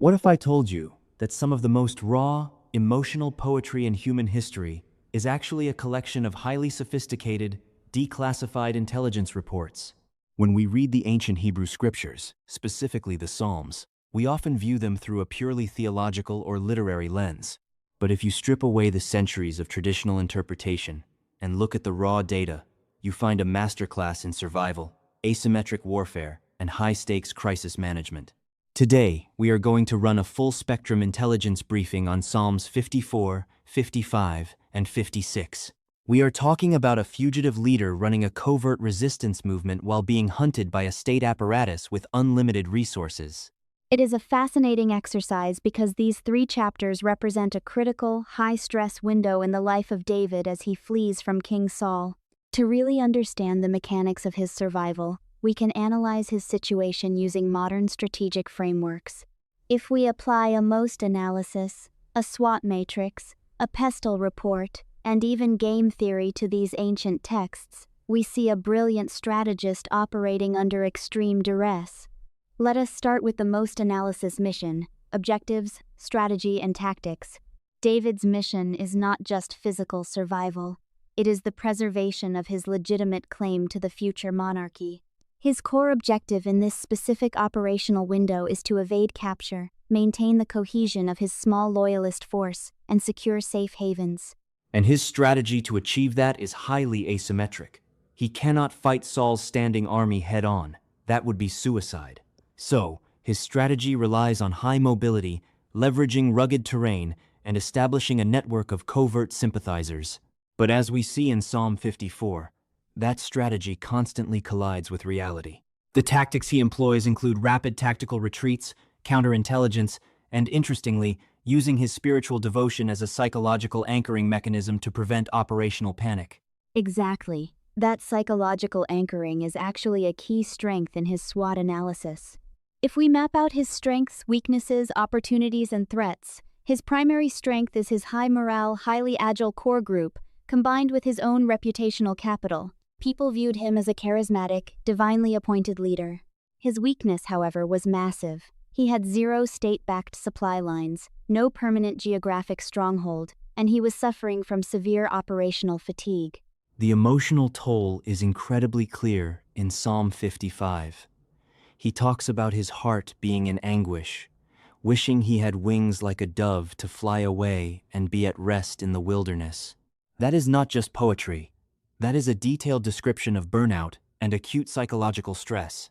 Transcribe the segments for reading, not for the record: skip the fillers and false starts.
What if I told you that some of the most raw, emotional poetry in human history is actually a collection of highly sophisticated, declassified intelligence reports? When we read the ancient Hebrew scriptures, specifically the Psalms, we often view them through a purely theological or literary lens. But if you strip away the centuries of traditional interpretation and look at the raw data, you find a masterclass in survival, asymmetric warfare, and high-stakes crisis management. Today, we are going to run a full-spectrum intelligence briefing on Psalms 54, 55, and 56. We are talking about a fugitive leader running a covert resistance movement while being hunted by a state apparatus with unlimited resources. It is a fascinating exercise because these 3 chapters represent a critical, high-stress window in the life of David as he flees from King Saul. To really understand the mechanics of his survival, we can analyze his situation using modern strategic frameworks. If we apply a MOST analysis, a SWOT matrix, a pestle report, and even game theory to these ancient texts, we see a brilliant strategist operating under extreme duress. Let us start with the MOST analysis mission: objectives, strategy, and tactics. David's mission is not just physical survival. It is the preservation of his legitimate claim to the future monarchy. His core objective in this specific operational window is to evade capture, maintain the cohesion of his small loyalist force, and secure safe havens. And his strategy to achieve that is highly asymmetric. He cannot fight Saul's standing army head-on. That would be suicide. So, his strategy relies on high mobility, leveraging rugged terrain, and establishing a network of covert sympathizers. But as we see in Psalm 54, that strategy constantly collides with reality. The tactics he employs include rapid tactical retreats, counterintelligence, and interestingly, using his spiritual devotion as a psychological anchoring mechanism to prevent operational panic. Exactly. That psychological anchoring is actually a key strength in his SWOT analysis. If we map out his strengths, weaknesses, opportunities, and threats, his primary strength is his high morale, highly agile core group, combined with his own reputational capital. People viewed him as a charismatic, divinely appointed leader. His weakness, however, was massive. He had 0 state-backed supply lines, no permanent geographic stronghold, and he was suffering from severe operational fatigue. The emotional toll is incredibly clear in Psalm 55. He talks about his heart being in anguish, wishing he had wings like a dove to fly away and be at rest in the wilderness. That is not just poetry. That is a detailed description of burnout and acute psychological stress.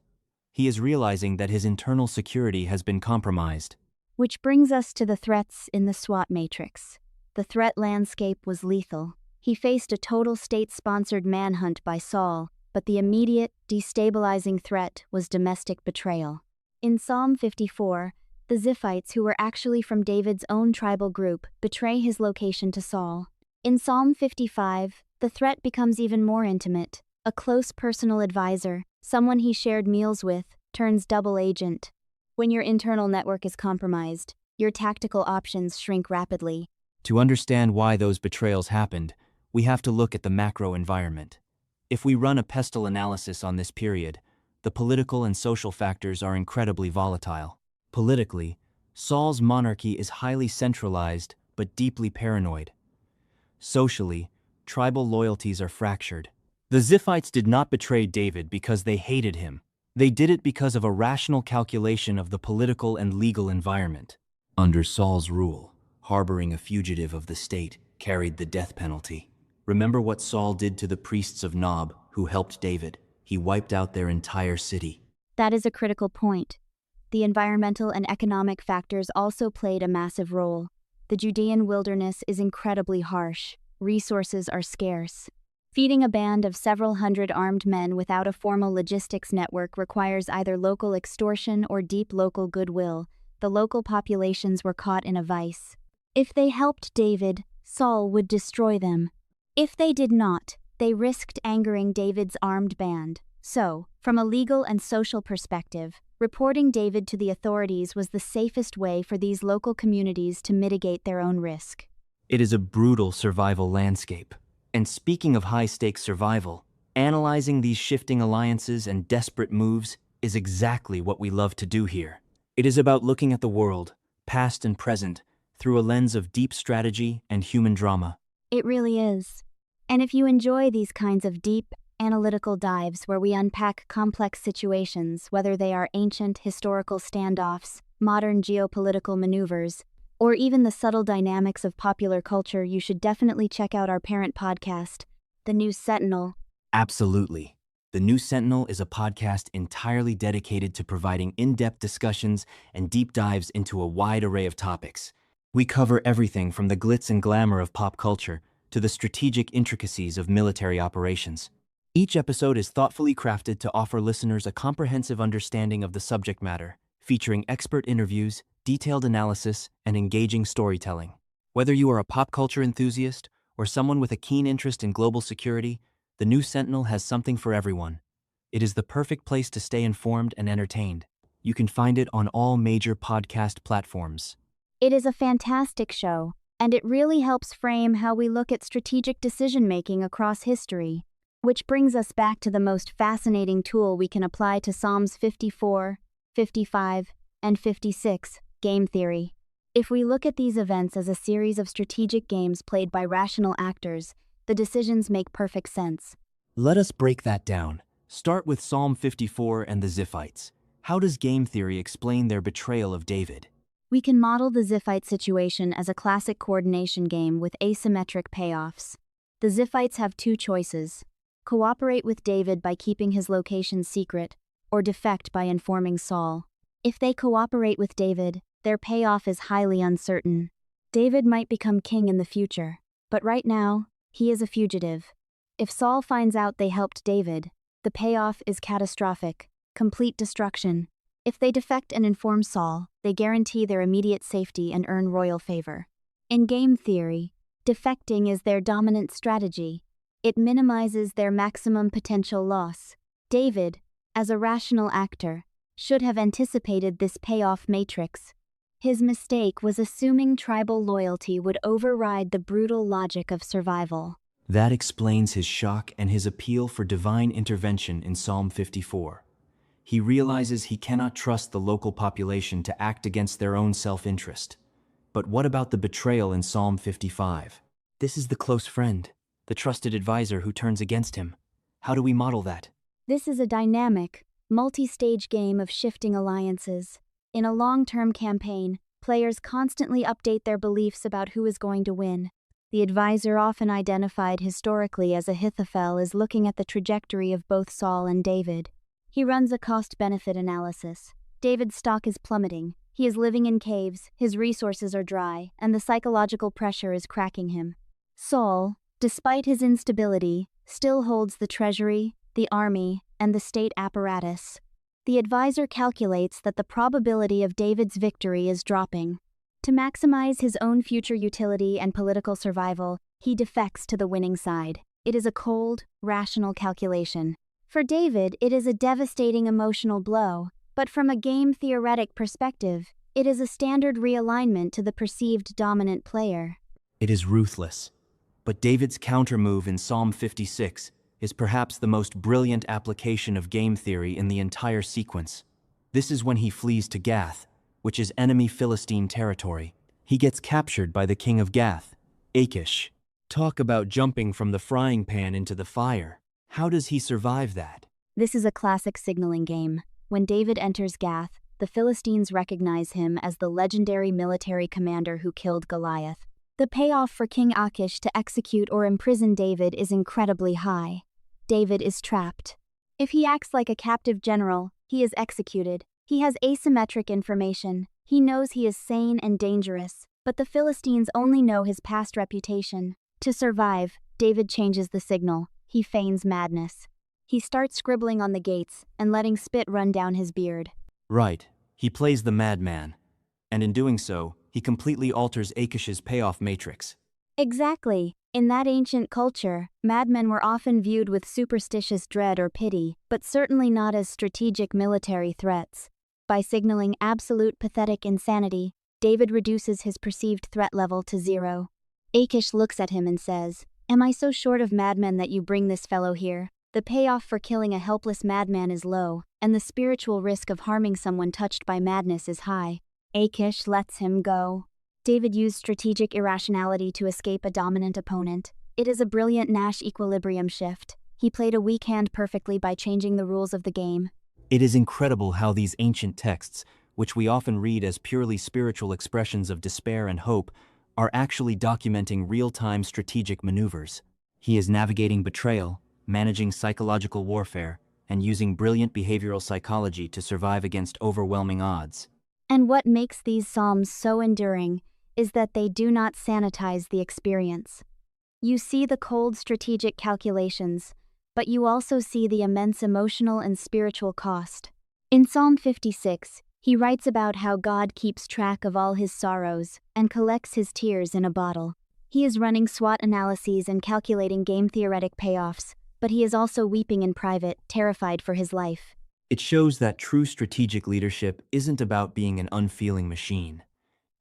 He is realizing that his internal security has been compromised. Which brings us to the threats in the SWOT matrix. The threat landscape was lethal. He faced a total state-sponsored manhunt by Saul, but the immediate, destabilizing threat was domestic betrayal. In Psalm 54, the Ziphites, who were actually from David's own tribal group, betray his location to Saul. In Psalm 55, the threat becomes even more intimate. A close personal advisor, someone he shared meals with, turns double agent. When your internal network is compromised, your tactical options shrink rapidly. To understand why those betrayals happened, we have to look at the macro environment. If we run a pestle analysis on this period, the political and social factors are incredibly volatile. Politically, Saul's monarchy is highly centralized but deeply paranoid. Socially, tribal loyalties are fractured. The Ziphites did not betray David because they hated him. They did it because of a rational calculation of the political and legal environment. Under Saul's rule, harboring a fugitive of the state carried the death penalty. Remember what Saul did to the priests of Nob who helped David? He wiped out their entire city. That is a critical point. The environmental and economic factors also played a massive role. The Judean wilderness is incredibly harsh. Resources are scarce. Feeding a band of several hundred armed men without a formal logistics network requires either local extortion or deep local goodwill. The local populations were caught in a vice. If they helped David, Saul would destroy them. If they did not, they risked angering David's armed band. So, from a legal and social perspective, reporting David to the authorities was the safest way for these local communities to mitigate their own risk. It is a brutal survival landscape. And speaking of high-stakes survival, analyzing these shifting alliances and desperate moves is exactly what we love to do here. It is about looking at the world, past and present, through a lens of deep strategy and human drama. It really is. And if you enjoy these kinds of deep, analytical dives where we unpack complex situations, whether they are ancient historical standoffs, modern geopolitical maneuvers, or even the subtle dynamics of popular culture, you should definitely check out our parent podcast, The New Sentinel. Absolutely. The New Sentinel is a podcast entirely dedicated to providing in-depth discussions and deep dives into a wide array of topics. We cover everything from the glitz and glamour of pop culture to the strategic intricacies of military operations. Each episode is thoughtfully crafted to offer listeners a comprehensive understanding of the subject matter, featuring expert interviews, detailed analysis, and engaging storytelling. Whether you are a pop culture enthusiast or someone with a keen interest in global security, The New Sentinel has something for everyone. It is the perfect place to stay informed and entertained. You can find it on all major podcast platforms. It is a fantastic show, and it really helps frame how we look at strategic decision-making across history. Which brings us back to the most fascinating tool we can apply to Psalms 54, 55, and 56, game theory. If we look at these events as a series of strategic games played by rational actors, the decisions make perfect sense. Let us break that down. Start with Psalm 54 and the Ziphites. How does game theory explain their betrayal of David? We can model the Ziphite situation as a classic coordination game with asymmetric payoffs. The Ziphites have two choices: cooperate with David by keeping his location secret, or defect by informing Saul. If they cooperate with David, their payoff is highly uncertain. David might become king in the future, but right now, he is a fugitive. If Saul finds out they helped David, the payoff is catastrophic, complete destruction. If they defect and inform Saul, they guarantee their immediate safety and earn royal favor. In game theory, defecting is their dominant strategy. It minimizes their maximum potential loss. David, as a rational actor, should have anticipated this payoff matrix. His mistake was assuming tribal loyalty would override the brutal logic of survival. That explains his shock and his appeal for divine intervention in Psalm 54. He realizes he cannot trust the local population to act against their own self-interest. But what about the betrayal in Psalm 55? This is the close friend, the trusted advisor who turns against him. How do we model that? This is a dynamic, multi-stage game of shifting alliances. In a long-term campaign, players constantly update their beliefs about who is going to win. The advisor, often identified historically as Ahithophel, is looking at the trajectory of both Saul and David. He runs a cost-benefit analysis. David's stock is plummeting. He is living in caves, his resources are dry, and the psychological pressure is cracking him. Saul, despite his instability, still holds the treasury, the army, and the state apparatus. The advisor calculates that the probability of David's victory is dropping. To maximize his own future utility and political survival, he defects to the winning side. It is a cold, rational calculation. For David, it is a devastating emotional blow, but from a game-theoretic perspective, it is a standard realignment to the perceived dominant player. It is ruthless. But David's counter-move in Psalm 56 is perhaps the most brilliant application of game theory in the entire sequence. This is when he flees to Gath, which is enemy Philistine territory. He gets captured by the king of Gath, Achish. Talk about jumping from the frying pan into the fire. How does he survive that? This is a classic signaling game. When David enters Gath, the Philistines recognize him as the legendary military commander who killed Goliath. The payoff for King Achish to execute or imprison David is incredibly high. David is trapped. If he acts like a captive general, he is executed. He has asymmetric information. He knows he is sane and dangerous, but the Philistines only know his past reputation. To survive, David changes the signal. He feigns madness. He starts scribbling on the gates and letting spit run down his beard. Right. He plays the madman. And in doing so, he completely alters Achish's payoff matrix. Exactly. In that ancient culture, madmen were often viewed with superstitious dread or pity, but certainly not as strategic military threats. By signaling absolute pathetic insanity, David reduces his perceived threat level to 0. Achish looks at him and says, "Am I so short of madmen that you bring this fellow here?" The payoff for killing a helpless madman is low, and the spiritual risk of harming someone touched by madness is high. Achish lets him go. David used strategic irrationality to escape a dominant opponent. It is a brilliant Nash equilibrium shift. He played a weak hand perfectly by changing the rules of the game. It is incredible how these ancient texts, which we often read as purely spiritual expressions of despair and hope, are actually documenting real-time strategic maneuvers. He is navigating betrayal, managing psychological warfare, and using brilliant behavioral psychology to survive against overwhelming odds. And what makes these psalms so enduring is that they do not sanitize the experience. You see the cold strategic calculations, but you also see the immense emotional and spiritual cost. In Psalm 56, he writes about how God keeps track of all his sorrows and collects his tears in a bottle. He is running SWOT analyses and calculating game-theoretic payoffs, but he is also weeping in private, terrified for his life. It shows that true strategic leadership isn't about being an unfeeling machine.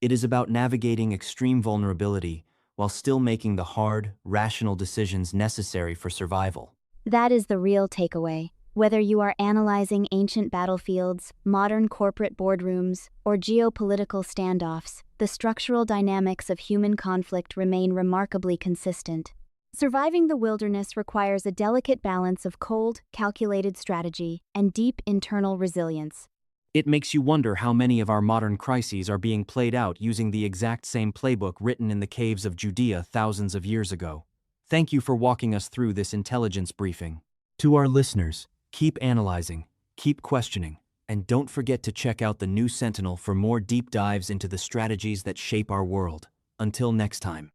It is about navigating extreme vulnerability while still making the hard, rational decisions necessary for survival. That is the real takeaway. Whether you are analyzing ancient battlefields, modern corporate boardrooms, or geopolitical standoffs, the structural dynamics of human conflict remain remarkably consistent. Surviving the wilderness requires a delicate balance of cold, calculated strategy and deep internal resilience. It makes you wonder how many of our modern crises are being played out using the exact same playbook written in the caves of Judea thousands of years ago. Thank you for walking us through this intelligence briefing. To our listeners, keep analyzing, keep questioning, and don't forget to check out the new Sentinel for more deep dives into the strategies that shape our world. Until next time.